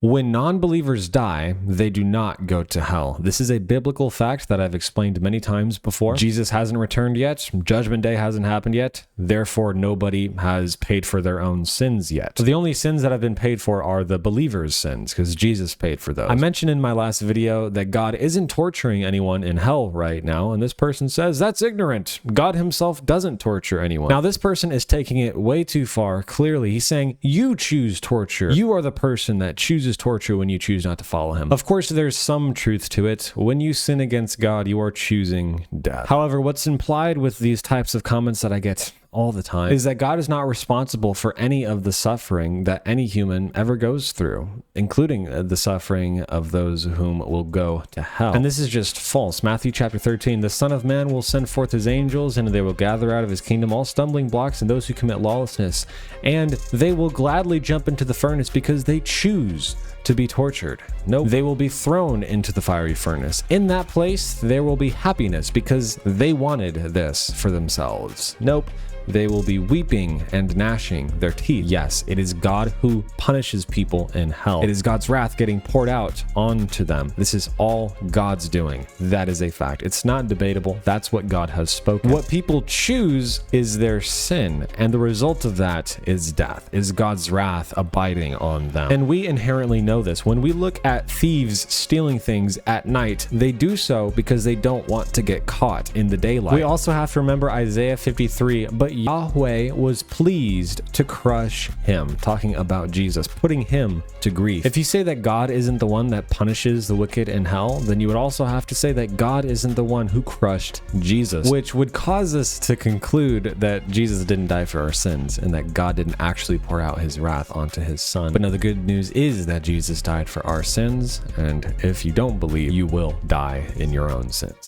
When non-believers die, they do not go to hell. This is a biblical fact that I've explained many times before. Jesus hasn't returned yet. Judgment Day hasn't happened yet. Therefore, nobody has paid for their own sins yet. So the only sins that have been paid for are the believers' sins, because Jesus paid for those. I mentioned in my last video that God isn't torturing anyone in hell right now, and this person says that's ignorant. God himself doesn't torture anyone. Now, this person is taking it way too far. Clearly, he's saying, you choose torture. You are the person that chooses torture when you choose not to follow him. Of course, there's some truth to it. When you sin against God, you are choosing death. However, what's implied with these types of comments that I get all the time is that God is not responsible for any of the suffering that any human ever goes through, including the suffering of those whom will go to hell. And this is just false. Matthew chapter 13, the Son of Man will send forth his angels, and they will gather out of his kingdom all stumbling blocks and those who commit lawlessness, and they will gladly jump into the furnace because they choose to be tortured. Nope, they will be thrown into the fiery furnace. In that place, there will be happiness because they wanted this for themselves. Nope, they will be weeping and gnashing their teeth. Yes, it is God who punishes people in hell. It is God's wrath getting poured out onto them. This is all God's doing. That is a fact. It's not debatable. That's what God has spoken. What people choose is their sin, and the result of that is death, is God's wrath abiding on them. And we inherently know this. When we look at thieves stealing things at night, they do so because they don't want to get caught in the daylight. We also have to remember Isaiah 53, but Yahweh was pleased to crush him, talking about Jesus, putting him to grief. If you say that God isn't the one that punishes the wicked in hell, then you would also have to say that God isn't the one who crushed Jesus, which would cause us to conclude that Jesus didn't die for our sins and that God didn't actually pour out his wrath onto his son. But no, the good news is that Jesus died for our sins, and if you don't believe, you will die in your own sins.